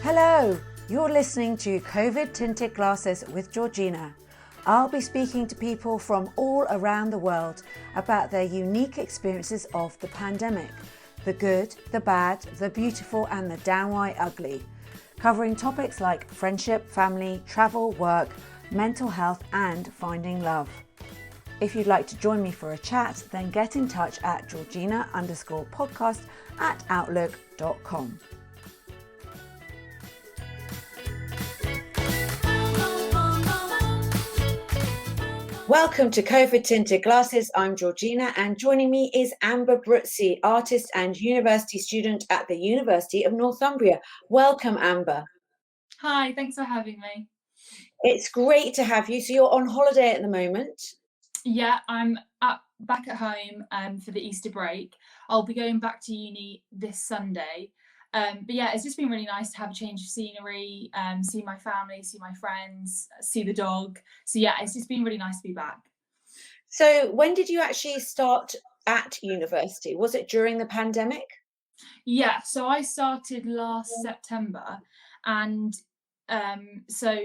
Hello, you're listening to Covid-tinted Glasses with Georgina. I'll be speaking to people from all around the world about their unique experiences of the pandemic, the good, the bad, the beautiful and the downright ugly, covering topics like friendship, family, travel, work, mental health and finding love. If you'd like to join me for a chat, then get in touch at georgina_podcast@outlook.com. Welcome to Covid-tinted Glasses. I'm Georgina and joining me is Amber Bruzzi, artist and university student at the University of Northumbria. Welcome, Amber. Hi, thanks for having me. It's great to have you. So you're on holiday at the moment? Yeah, I'm back at home for the Easter break. I'll be going back to uni this Sunday. But yeah, it's just been really nice to have a change of scenery, see my family, see my friends, see the dog. So yeah, it's just been really nice to be back. So when did you actually start at university? Was it during the pandemic? Yeah, so I started last September and so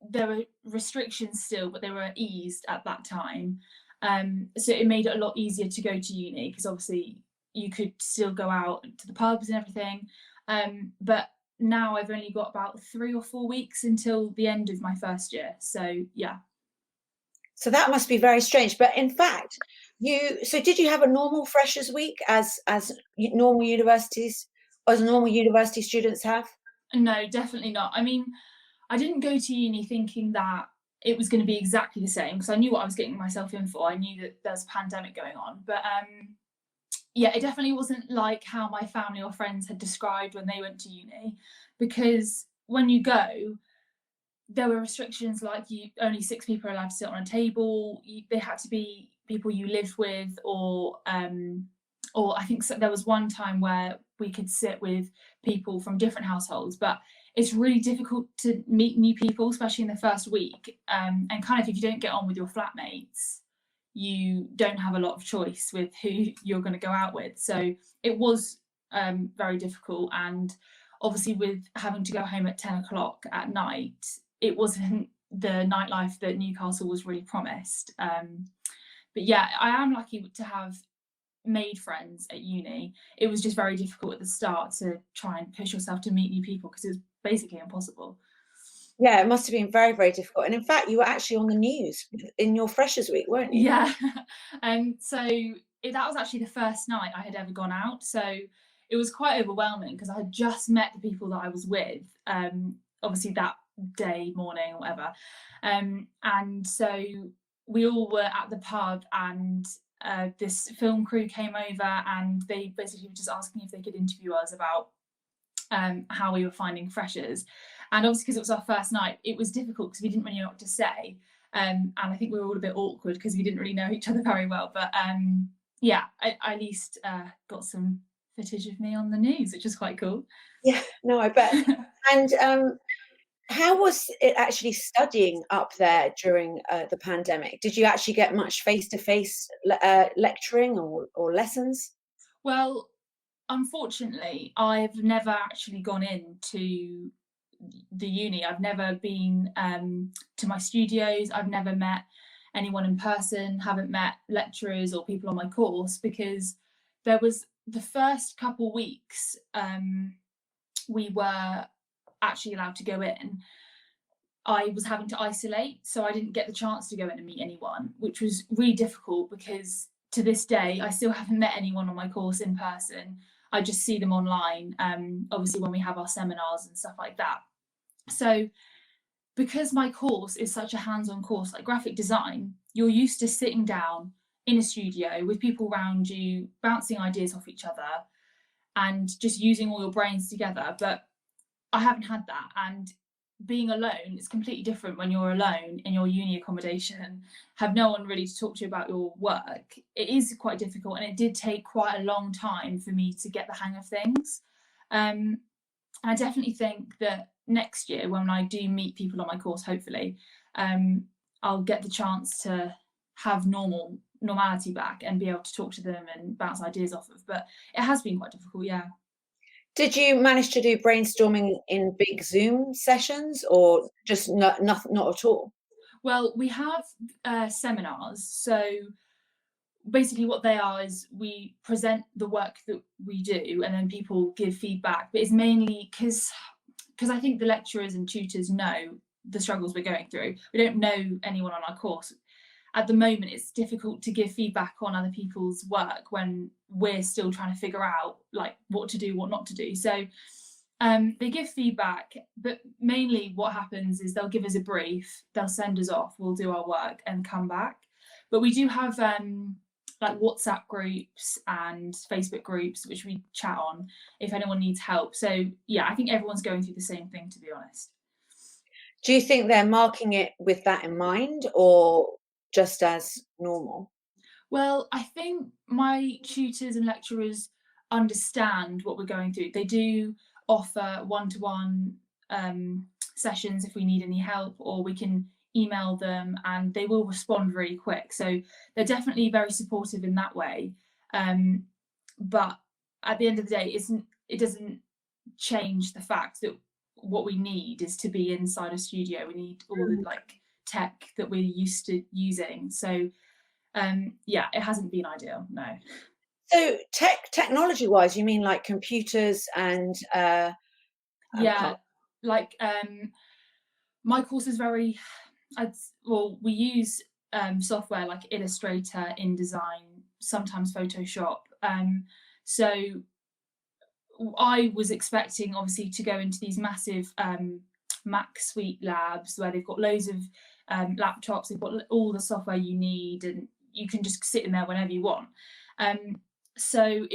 there were restrictions still, but they were eased at that time. So it made it a lot easier to go to uni because obviously you could still go out to the pubs and everything. But now I've only got about 3 or 4 weeks until the end of my first year. So yeah. So that must be very strange. But in fact, did you have a normal freshers week as normal university students have? No, definitely not. I mean, I didn't go to uni thinking that it was going to be exactly the same because I knew what I was getting myself in for. I knew that there's a pandemic going on. But yeah, it definitely wasn't like how my family or friends had described when they went to uni, because when you go, there were restrictions like only 6 people are allowed to sit on a table. They had to be people you lived with, or I think there was one time where we could sit with people from different households, but it's really difficult to meet new people, especially in the first week. And kind of if you don't get on with your flatmates, you don't have a lot of choice with who you're going to go out with. So it was very difficult. And obviously with having to go home at 10 o'clock at night, it wasn't the nightlife that Newcastle was really promised. But yeah, I am lucky to have made friends at uni. It was just very difficult at the start to try and push yourself to meet new people because it was basically impossible. Yeah, it must have been very, very difficult. And in fact, you were actually on the news in your freshers week, weren't you? Yeah. So that was actually the first night I had ever gone out. So it was quite overwhelming because I had just met the people that I was with, obviously that day, morning, or whatever. And so we all were at the pub and this film crew came over and they basically were just asking if they could interview us about how we were finding freshers. And obviously because it was our first night, it was difficult because we didn't really know what to say. And I think we were all a bit awkward because we didn't really know each other very well. But yeah, I at least got some footage of me on the news, which was quite cool. Yeah, no, I bet. And how was it actually studying up there during the pandemic? Did you actually get much face-to-face lecturing or lessons? Well, unfortunately, I've never actually gone into the uni. I've never been to my studios. I've never met anyone in person, haven't met lecturers or people on my course, because there was the first couple weeks we were actually allowed to go in. I was having to isolate, so I didn't get the chance to go in and meet anyone, which was really difficult because to this day I still haven't met anyone on my course in person. I just see them online, obviously when we have our seminars and stuff like that. So because my course is such a hands-on course like graphic design, you're used to sitting down in a studio with people around you, bouncing ideas off each other and just using all your brains together. But I haven't had that, and being alone is completely different when you're alone in your uni accommodation, have no one really to talk to you about your work. It is quite difficult, and it did take quite a long time for me to get the hang of things. And I definitely think that next year when I do meet people on my course, hopefully, I'll get the chance to have normality back and be able to talk to them and bounce ideas off of. But it has been quite difficult, yeah. Did you manage to do brainstorming in big Zoom sessions, or just not at all? Well, we have seminars. So basically what they are is we present the work that we do and then people give feedback, but it's mainly because I think the lecturers and tutors know the struggles we're going through. We don't know anyone on our course. At the moment, it's difficult to give feedback on other people's work when we're still trying to figure out like what to do, what not to do. So they give feedback, but mainly what happens is they'll give us a brief, they'll send us off, we'll do our work and come back. But we do have like WhatsApp groups and Facebook groups which we chat on if anyone needs help. So yeah, I think everyone's going through the same thing, to be honest. Do you think they're marking it with that in mind, or just as normal? Well, I think my tutors and lecturers understand what we're going through. They do offer one-to-one sessions if we need any help, or we can email them and they will respond really quick. So they're definitely very supportive in that way. But at the end of the day, it doesn't change the fact that what we need is to be inside a studio. We need all the like tech that we're used to using. So yeah, it hasn't been ideal, no. So technology wise, you mean like computers and Yeah, like my course is very, well, we use software like Illustrator, InDesign, sometimes Photoshop. So I was expecting obviously to go into these massive Mac suite labs where they've got loads of laptops, they've got all the software you need, and you can just sit in there whenever you want. So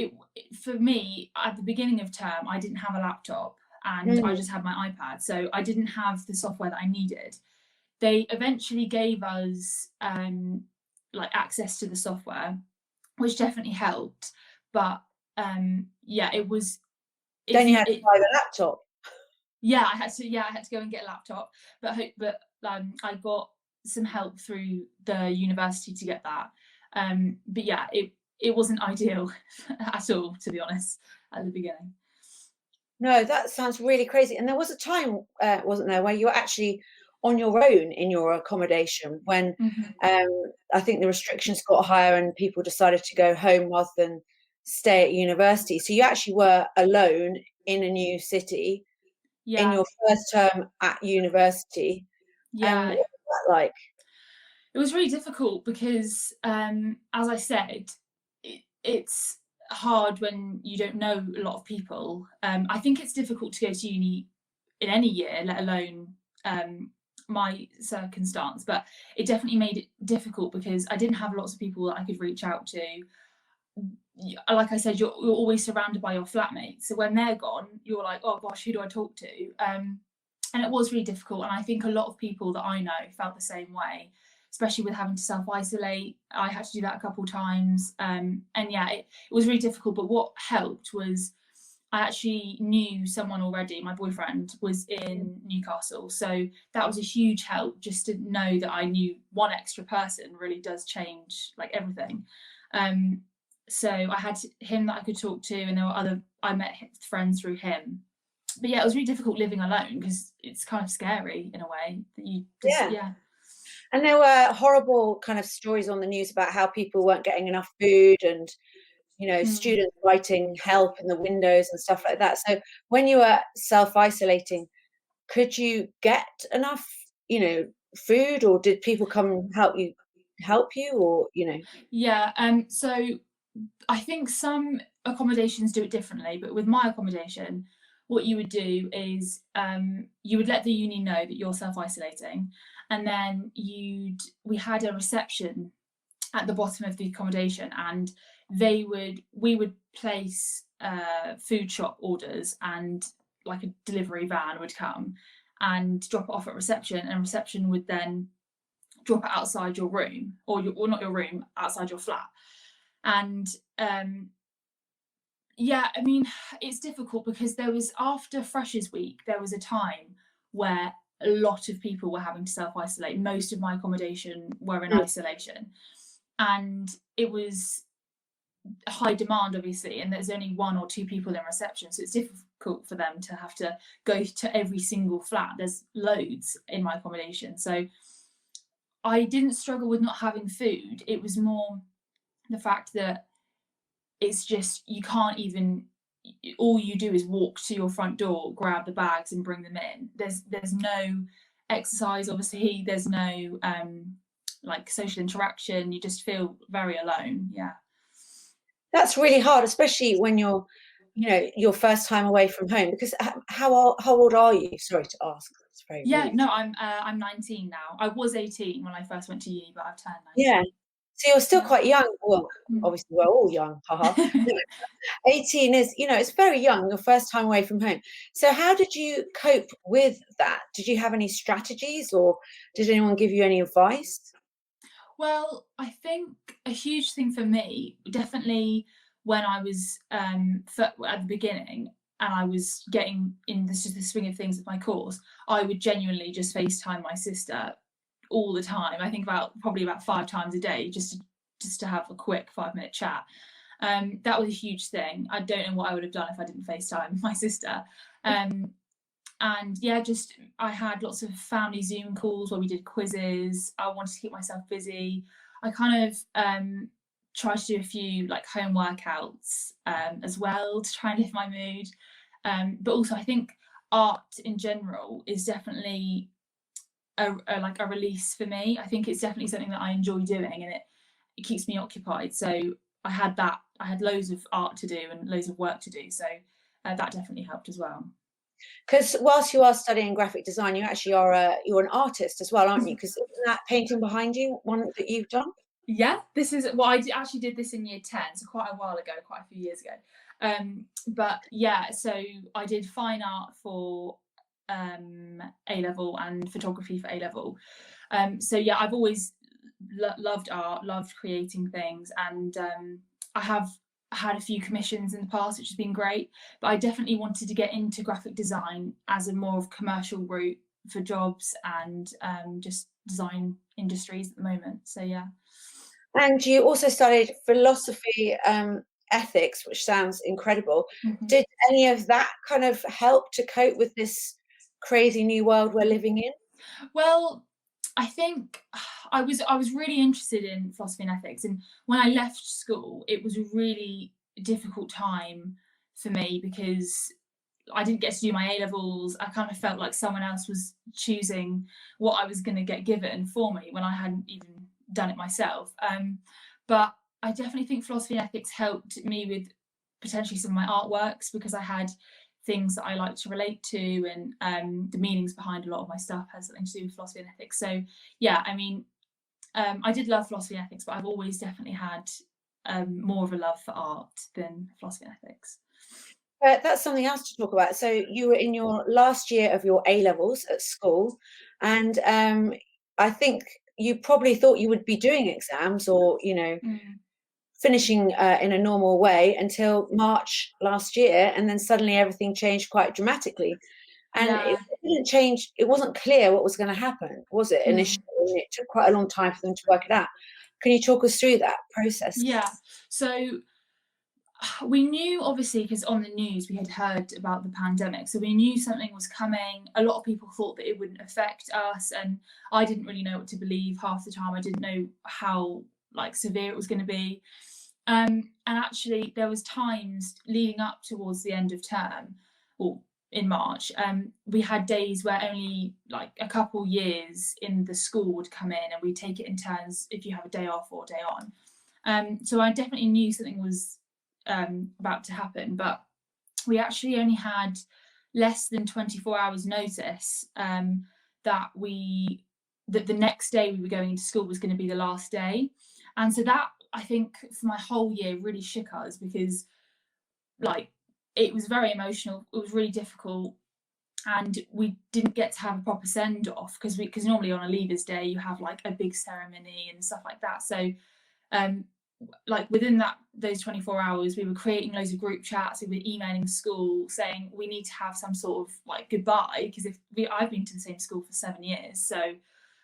for me, at the beginning of term, I didn't have a laptop and I just had my iPad. So I didn't have the software that I needed. They eventually gave us like access to the software, which definitely helped. But yeah, it was. Then you had to buy the laptop. Yeah, I had to go and get a laptop, but I got some help through the university to get that. But yeah, it wasn't ideal at all, to be honest, at the beginning. No, that sounds really crazy. And there was a time, wasn't there, where you were actually on your own in your accommodation when I think the restrictions got higher and people decided to go home rather than stay at university. So you actually were alone in a new city in Yeah, your first term at university. yeah. What was that like? It was really difficult because, as I said, it's hard when you don't know a lot of people. I think it's difficult to go to uni in any year, let alone my circumstance. But it definitely made it difficult because I didn't have lots of people that I could reach out to. Like I said, you're always surrounded by your flatmates. So when they're gone, you're like, oh gosh, who do I talk to? And it was really difficult. And I think a lot of people that I know felt the same way, especially with having to self-isolate. I had to do that a couple of times. And yeah, it was really difficult. But what helped was I actually knew someone already. My boyfriend was in Newcastle. So that was a huge help, just to know that I knew one extra person really does change like everything. So I had him that I could talk to, and there were I met friends through him. But yeah, it was really difficult living alone because it's kind of scary in a way that you just, yeah. And there were horrible kind of stories on the news about how people weren't getting enough food and, students writing help in the windows and stuff like that. So when you were self-isolating, could you get enough, food, or did people come help you or, Yeah, so I think some accommodations do it differently, but with my accommodation, what you would do is you would let the uni know that you're self-isolating, and then we had a reception at the bottom of the accommodation, and we would place food shop orders, and like a delivery van would come and drop it off at reception, and reception would then drop it outside your room, or not your room, outside your flat. And yeah, I mean, it's difficult because after Freshers Week, there was a time where a lot of people were having to self-isolate. Most of my accommodation were in isolation, and it was high demand, obviously, and there's only one or two people in reception, so it's difficult difficult for them to have to go to every single flat. There's loads in my accommodation. So I didn't struggle with not having food. It was more the fact that it's just, you can't even, all you do is walk to your front door, grab the bags and bring them in. There's no exercise, obviously. There's no like social interaction. You just feel very alone. Yeah. That's really hard, especially when you're, you know, your first time away from home. Because how old are you? Sorry to ask. That's very Yeah, rude. no, I'm 19 now. I was 18 when I first went to uni, but I've turned 19. Yeah. So you're still Yeah. quite young. Well, Mm. obviously we're all young, haha. 18 is, you know, it's very young, your first time away from home. So how did you cope with that? Did you have any strategies, or did anyone give you any advice? Well, I think a huge thing for me, definitely when I was at the beginning and I was getting in the swing of things with my course, I would genuinely just FaceTime my sister all the time. I think probably about 5 times a day, just to have a quick 5-minute chat. That was a huge thing. I don't know what I would have done if I didn't FaceTime my sister. And yeah, just I had lots of family Zoom calls where we did quizzes. I wanted to keep myself busy. I kind of tried to do a few like home workouts as well to try and lift my mood. But also I think art in general is definitely like a release for me. I think it's definitely something that I enjoy doing, and it keeps me occupied. So I had loads of art to do and loads of work to do. So that definitely helped as well. Because whilst you are studying graphic design, you actually are you're an artist as well, aren't you? Because isn't that painting behind you one that you've done? Yeah, this is what actually did this in year 10, so quite a while ago, quite a few years ago. But yeah, so I did fine art for A level and photography for A level. So yeah, I've always loved art, loved creating things, and I have had a few commissions in the past, which has been great. But I definitely wanted to get into graphic design as a more of commercial route for jobs and just design industries at the moment. So yeah. And you also studied philosophy, ethics, which sounds incredible. Mhm. Did any of that kind of help to cope with this crazy new world we're living in? Well, I think I was really interested in philosophy and ethics, and when I left school, it was a really difficult time for me because I didn't get to do my A levels. I kind of felt like someone else was choosing what I was going to get given for me when I hadn't even done it myself. But I definitely think philosophy and ethics helped me with potentially some of my artworks because I had things that I like to relate to, and the meanings behind a lot of my stuff has something to do with philosophy and ethics. So yeah, I mean, I did love philosophy and ethics, but I've always definitely had more of a love for art than philosophy and ethics. That's something else to talk about. So you were in your last year of your A levels at school, and I think you probably thought you would be doing exams or, you know, Mm. finishing in a normal way until March last year, and then suddenly everything changed quite dramatically. And it Yeah. didn't change. It wasn't clear what was going to happen, was it? Mm. Initially, it took quite a long time for them to work it out. Can you talk us through that process? Yeah. So we knew, obviously, because on the news we had heard about the pandemic, so we knew something was coming. A lot of people thought that it wouldn't affect us, and I didn't really know what to believe half the time. I didn't know how like severe it was going to be. And actually, there was times leading up towards the end of term, or in March, we had days where only like a couple years in the school would come in, and we'd take it in turns if you have a day off or a day on. So I definitely knew something was about to happen, but we actually only had less than 24 hours notice that the next day we were going into school was going to be the last day. And so that, I think, for my whole year really shook us because like it was very emotional, it was really difficult, and we didn't get to have a proper send off because normally on a leavers day you have like a big ceremony and stuff like that. So um like within those 24 hours we were creating loads of group chats, we were emailing school saying we need to have some sort of like goodbye, because I've been to the same school for 7 years, so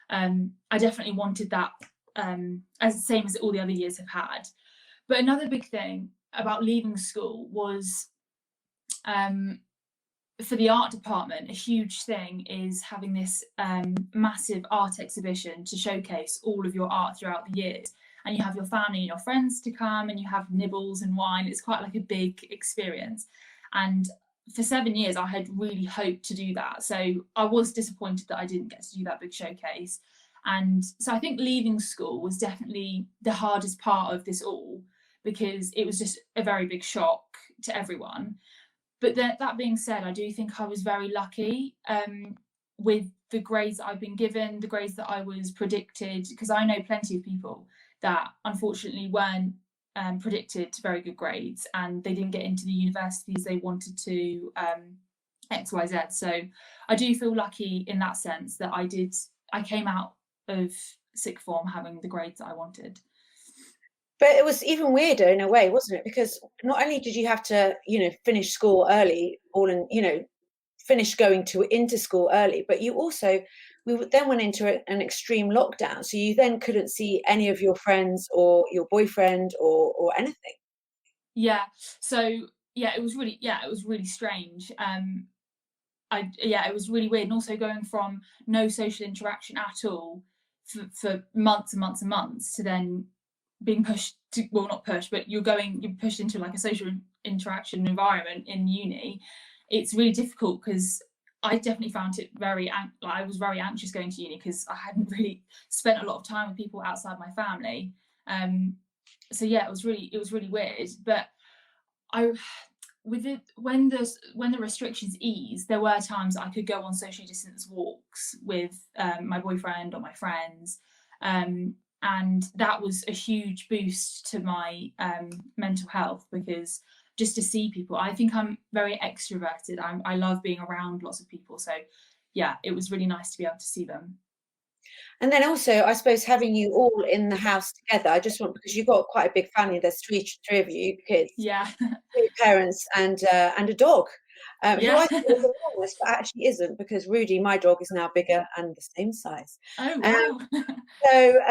I definitely wanted that as the same as all the other years have had. But another big thing about leaving school was for the art department, a huge thing is having this massive art exhibition to showcase all of your art throughout the years. And you have your family and your friends to come, and you have nibbles and wine. It's quite like a big experience. And for 7 years, I had really hoped to do that. So I was disappointed that I didn't get to do that big showcase. And so I think leaving school was definitely the hardest part of this all, because it was just a very big shock to everyone. But that being said, I do think I was very lucky with the grades that I've been given, the grades that I was predicted, because I know plenty of people that unfortunately weren't predicted very good grades, and they didn't get into the universities they wanted to, X, Y, Z. So I do feel lucky in that sense that I came out of sixth form having the grades that I wanted. But it was even weirder in a way, wasn't it? Because not only did you have to, finish school early, finish going into school early, but then went into an extreme lockdown. So you then couldn't see any of your friends or your boyfriend or anything. Yeah. So yeah, it was really strange. It was really weird, and also going from no social interaction at all for months and months and months to then being pushed to, well, not pushed, but you're pushed into like a social interaction environment in uni. It's really difficult, because I definitely found it I was very anxious going to uni, because I hadn't really spent a lot of time with people outside my family. So yeah, it was really weird. But I with it when the restrictions eased, there were times I could go on socially distanced walks with my boyfriend or my friends, and that was a huge boost to my mental health, because just to see people, I think I'm very extroverted. I love being around lots of people, so yeah, it was really nice to be able to see them. And then also, I suppose having you all in the house together, because you've got quite a big family. There's three of you kids, Yeah. three parents, and a dog, who Yeah. I thought was enormous, but actually isn't, because Rudy, my dog, is now bigger and the same size. Oh Um, wow. so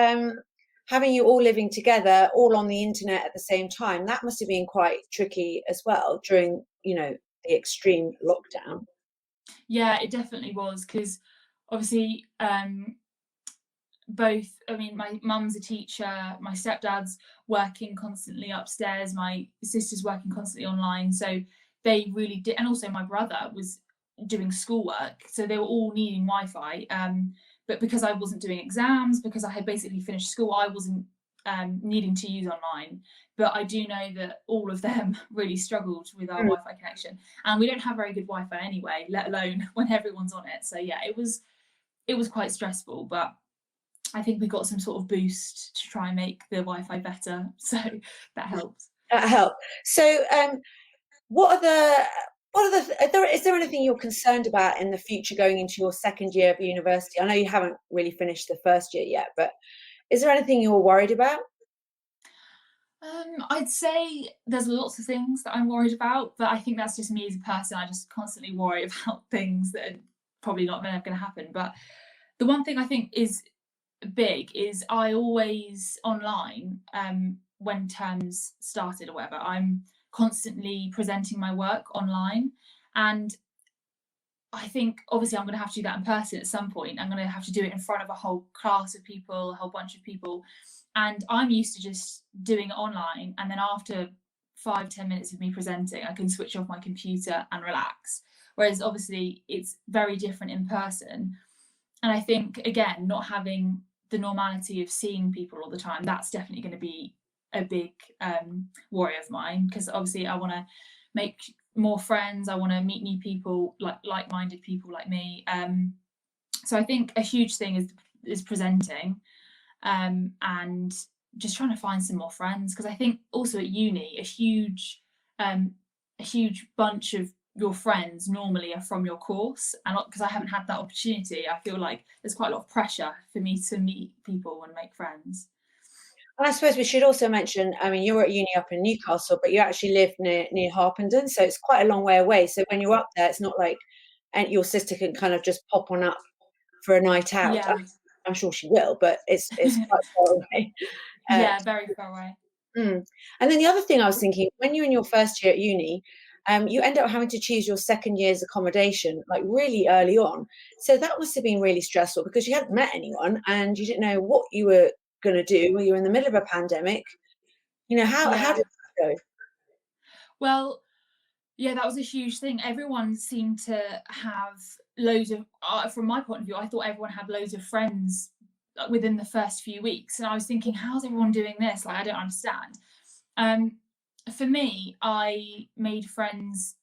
having you all living together, all on the internet at the same time, that must have been quite tricky as well during, the extreme lockdown. Yeah, it definitely was, because obviously my mum's a teacher, my stepdad's working constantly upstairs, my sister's working constantly online, so they really did. And also my brother was doing schoolwork, so they were all needing Wi-Fi, but because I wasn't doing exams, because I had basically finished school, I wasn't needing to use online. But I do know that all of them really struggled with our Mm. Wi-Fi connection, and we don't have very good Wi-Fi anyway, let alone when everyone's on it. So yeah, it was quite stressful, but I think we got some sort of boost to try and make the Wi-Fi better, so that helps. That helped. So, what are the is there anything you're concerned about in the future going into your second year of university? I know you haven't really finished the first year yet, but is there anything you're worried about? I'd say there's lots of things that I'm worried about, but I think that's just me as a person. I just constantly worry about things that are probably not going to happen. But the one thing I think is big is I always online, when terms started or whatever, I'm constantly presenting my work online. And I think obviously I'm going to have to do that in person at some point. I'm going to have to do it in front of a whole class of people, a whole bunch of people. And I'm used to just doing it online. And then after 5-10 minutes of me presenting, I can switch off my computer and relax. Whereas obviously it's very different in person. And I think, again, not having the normality of seeing people all the time, that's definitely going to be a big worry of mine, because obviously I want to make more friends. I want to meet new people, like-minded people like me. So I think a huge thing is presenting, and just trying to find some more friends, because I think also at uni a huge bunch of your friends normally are from your course, and because I haven't had that opportunity, I feel like there's quite a lot of pressure for me to meet people and make friends. And I suppose we should also mention, I mean, you're at uni up in Newcastle, but you actually live near Harpenden, so it's quite a long way away. So when you're up there, it's not like and your sister can kind of just pop on up for a night out. Yeah. I'm sure she will, but it's quite far away. Uh, Yeah, very far away. And then the other thing I was thinking, when you're in your first year at uni, you end up having to choose your second year's accommodation like really early on. So that must have been really stressful because you hadn't met anyone and you didn't know what you were going to do when you were in the middle of a pandemic. How Yeah. did that go? Well, yeah, that was a huge thing. Everyone seemed to have loads of, from my point of view, I thought everyone had loads of friends within the first few weeks. And I was thinking, how's everyone doing this? Like, I don't understand. For me, I made friends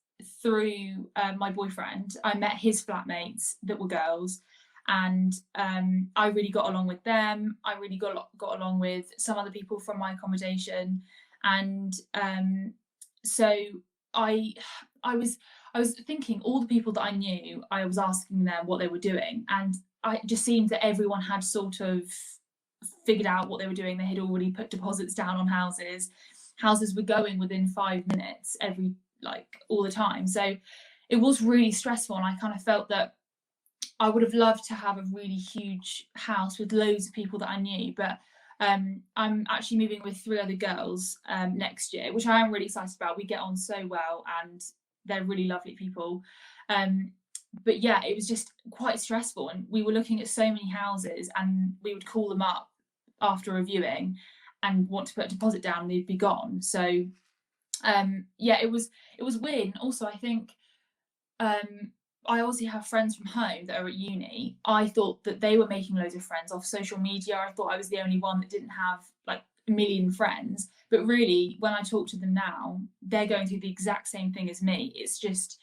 through my boyfriend. I met his flatmates that were girls, and I really got along with them. I really got along with some other people from my accommodation, and so I I was thinking all the people that I knew, I was asking them what they were doing, and it just seemed that everyone had sort of figured out what they were doing. They had already put deposits down on houses. Houses were going within 5 minutes all the time. So it was really stressful, and I kind of felt that I would have loved to have a really huge house with loads of people that I knew, but I'm actually moving with 3 other girls next year, which I am really excited about. We get on so well and they're really lovely people. But yeah, it was just quite stressful, and we were looking at so many houses and we would call them up after a viewing and want to put a deposit down and they'd be gone. So yeah, it was weird. And also I think I obviously have friends from home that are at uni. I thought that they were making loads of friends off social media. I thought I was the only one that didn't have like a million friends. But really, when I talk to them now, they're going through the exact same thing as me. It's just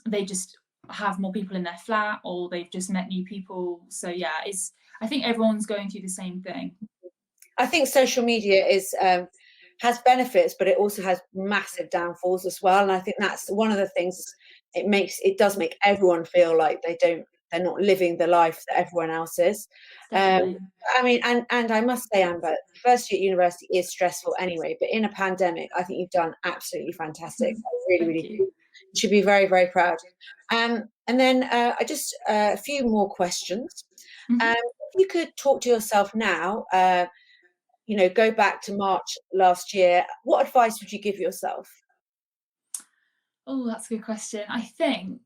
they just have more people in their flat, or they've just met new people. So yeah, I think everyone's going through the same thing. I think social media has benefits, but it also has massive downfalls as well. And I think that's one of the things it does make everyone feel like they're not living the life that everyone else is. Definitely. I mean, and I must say, Amber, first year at university is stressful anyway, but in a pandemic, I think you've done absolutely fantastic. Really, Thank really you. cool. You should be very, very proud. And then I just a few more questions. Mm-hmm. If you could talk to yourself now, go back to March last year, what advice would you give yourself? Oh, that's a good question. I think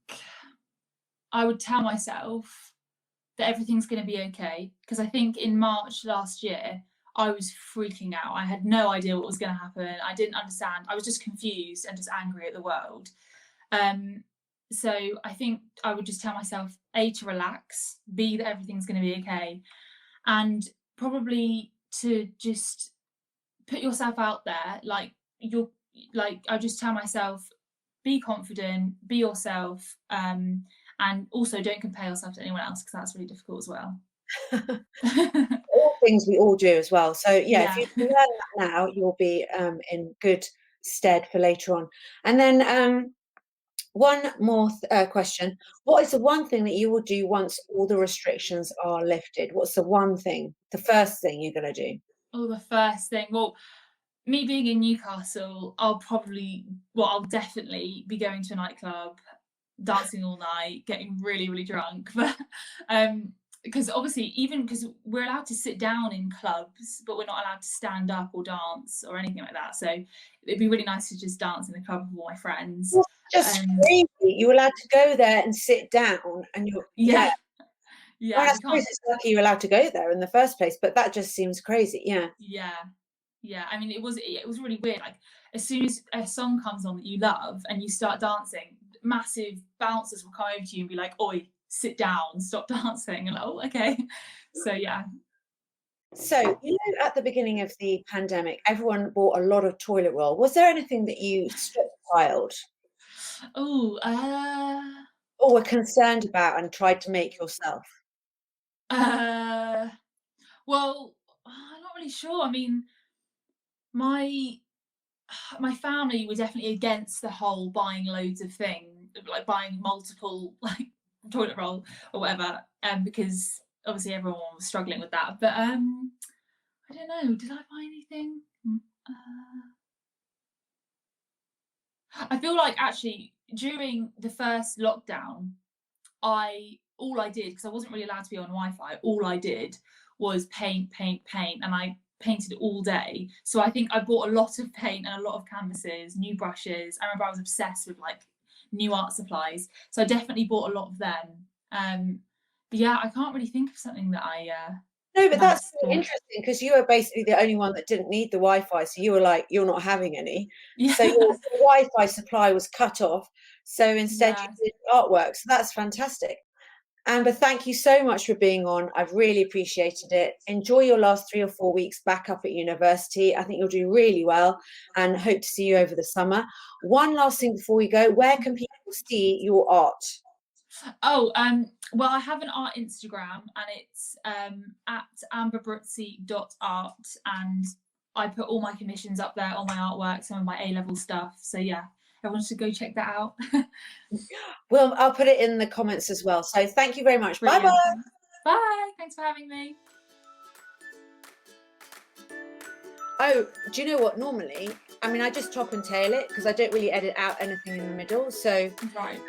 I would tell myself that everything's going to be okay, because I think in March last year I was freaking out. I had no idea what was going to happen. I didn't understand. I was just confused and just angry at the world. So I think I would just tell myself, A, to relax, B, that everything's going to be okay, and probably to just put yourself out there. I just tell myself, be confident, be yourself, and also don't compare yourself to anyone else, because that's really difficult as well. All things we all do as well. So yeah, if Yeah. you learn that now, you'll be in good stead for later on. And then one more question. What is the one thing that you will do once all the restrictions are lifted? What's the one thing, the first thing you're going to do? Oh, the first thing. Well, me being in Newcastle, I'll definitely be going to a nightclub, dancing all night, getting really, really drunk. But because obviously, even because we're allowed to sit down in clubs, but we're not allowed to stand up or dance or anything like that. So it'd be really nice to just dance in the club with all my friends. It's just crazy. You're allowed to go there and sit down, and Yeah. Well, Yeah, I you suppose can't. it's lucky you're allowed to go there in the first place, but that just seems crazy. Yeah. Yeah. I mean, it was really weird. Like, as soon as a song comes on that you love and you start dancing, massive bouncers will come over to you and be like, "Oi, sit down, stop dancing." And like, oh, okay. So yeah. So, at the beginning of the pandemic, everyone bought a lot of toilet roll. Was there anything that you stockpiled Oh, or were concerned about and tried to make yourself? uh, well, I'm not really sure. I mean, my my family were definitely against the whole buying loads of things, like buying multiple like toilet roll or whatever, because obviously everyone was struggling with that. But I don't know. Did I buy anything? I feel like actually during the first lockdown, all I did, because I wasn't really allowed to be on Wi-Fi, all I did was paint, and I painted all day. So I think I bought a lot of paint and a lot of canvases, new brushes. I remember I was obsessed with like new art supplies. So I definitely bought a lot of them. But yeah, I can't really think of something that I No, but that's massed really or interesting because you were basically the only one that didn't need the Wi-Fi. So you were like, you're not having any. yeah. So your Wi-Fi supply was cut off. So instead Yeah. you did artwork. So that's fantastic. Amber, thank you so much for being on. I've really appreciated it. Enjoy your last 3 or 4 weeks back up at university. I think you'll do really well and hope to see you over the summer. One last thing before we go, where can people see your art? Oh, well, I have an art Instagram and it's at amberbruzzi.art, and I put all my commissions up there, all my artwork, some of my A-level stuff. So yeah, everyone should go check that out. Well, I'll put it in the comments as well. So thank you very much. Bye Brilliant. bye. Bye. Thanks for having me. Oh, do you know what? Normally, I mean, I just top and tail it because I don't really edit out anything in the middle. So, Right.